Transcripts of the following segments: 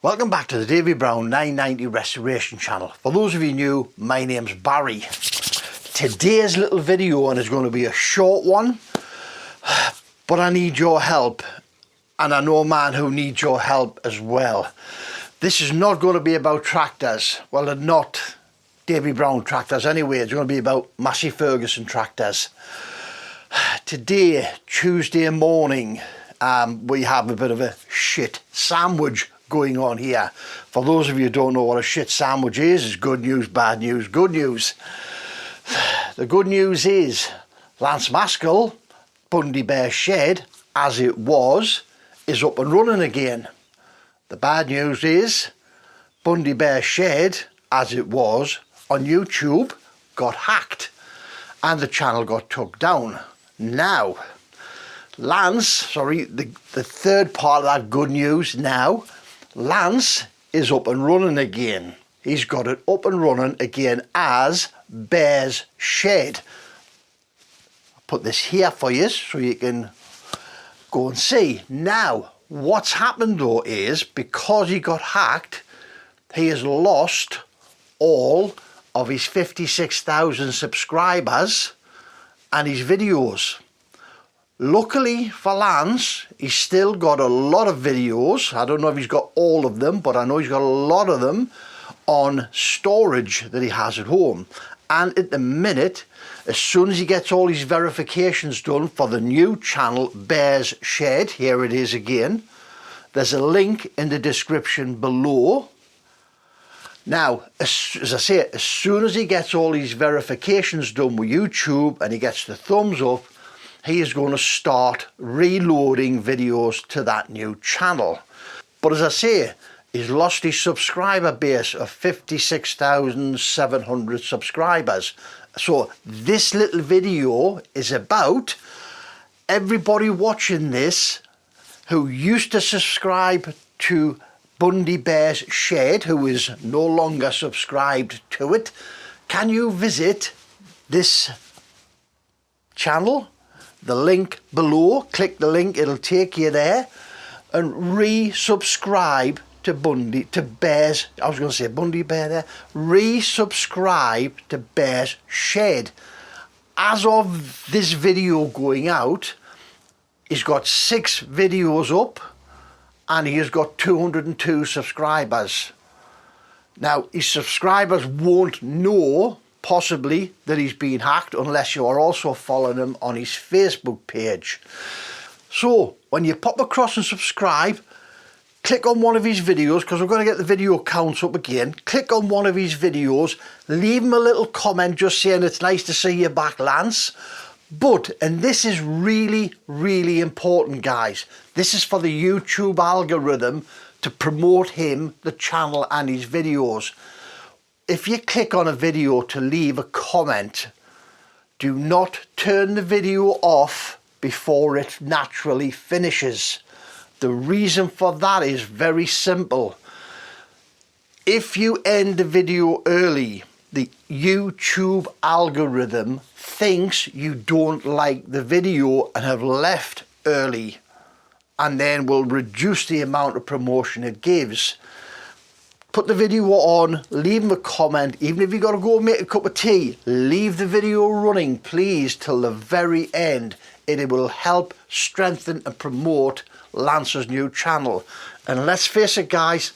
Welcome back to the Davy Brown 990 Restoration channel. For those of you new, my name's Barry. Today's little video and is going to be a short one, but I need your help, and I know a man who needs your help as well. This is not going to be about tractors. Well, they're not Davy Brown tractors anyway. It's going to be about Massey Ferguson tractors. Today, Tuesday morning, we have a bit of a shit sandwich going on here. For those of you who don't know what a shit sandwich is, it's good news, bad news, good news. The good news is Lance Maskell, Bundy Bears Shed, as it was, is up and running again. The bad news is Bundy Bears Shed, as it was on YouTube, got hacked and the channel got took down. Now, the third part of that good news now, Lance is up and running again. He's got it up and running again as Bears Shed. I'll put this here for you so you can go and see. Now, what's happened though is, because he got hacked, he has lost all of his 56,000 subscribers and his videos. Luckily for Lance, he's still got a lot of videos. I don't know if he's got all of them, but I know he's got a lot of them on storage that he has at home. And at the minute, as soon as he gets all his verifications done for the new channel, Bears Shed, here it is again, there's a link in the description below. Now, as I say, as soon as he gets all his verifications done with YouTube and he gets the thumbs up, he is going to start reloading videos to that new channel. But as I say, he's lost his subscriber base of 56,700 subscribers. So this little video is about everybody watching this who used to subscribe to Bundy Bears Shed, who is no longer subscribed to it. Can you visit this channel? The link below, click the link, it'll take you there, and resubscribe to Bundy Bears Shed. As of this video going out, he's got 6 videos up and he has got 202 subscribers. Now, his subscribers won't know possibly that he's been hacked unless you are also following him on his Facebook page. So when you pop across and subscribe, click on one of his videos, because we're going to get the video counts up again. Click on one of his videos, leave him a little comment just saying it's nice to see you back, Lance. But, and this is really, really important, guys, this is for the YouTube algorithm to promote him, the channel and his videos. If you click on a video to leave a comment, do not turn the video off before it naturally finishes. The reason for that is very simple. If you end the video early, the YouTube algorithm thinks you don't like the video and have left early, and then will reduce the amount of promotion it gives. Put the video on, leave him a comment, even if you got to go make a cup of tea, leave the video running, please, till the very end. It will help strengthen and promote Lance's new channel. And let's face it, guys,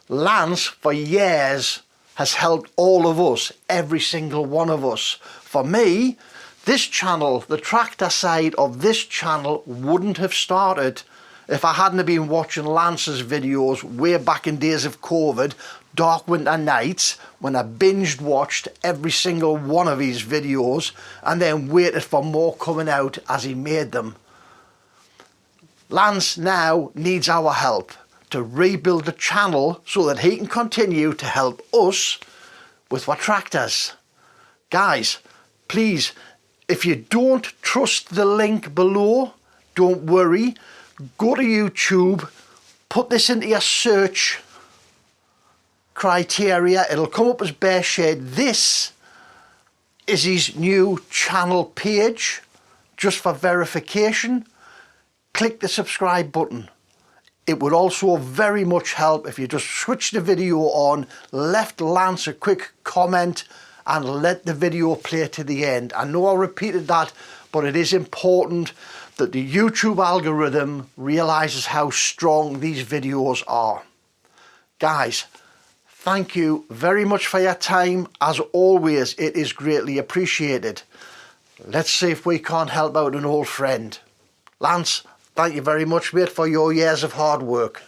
Lance, for years, has helped all of us, every single one of us. For me, this channel, the tractor side of this channel, wouldn't have started if I hadn't been watching Lance's videos way back in days of COVID, dark winter nights, when I binged watched every single one of his videos and then waited for more coming out as he made them. Lance now needs our help to rebuild the channel so that he can continue to help us with our tractors. Guys, please, if you don't trust the link below, don't worry. Go to YouTube, put this into your search criteria, it'll come up as Bear Shed. This is his new channel page, just for verification. Click the subscribe button. It would also very much help if you just switched the video on, left Lance a quick comment and let the video play to the end. I know I repeated that, but it is important that the YouTube algorithm realizes how strong these videos are. Guys, thank you very much for your time. As always, it is greatly appreciated. Let's see if we can't help out an old friend. Lance, thank you very much, mate, for your years of hard work.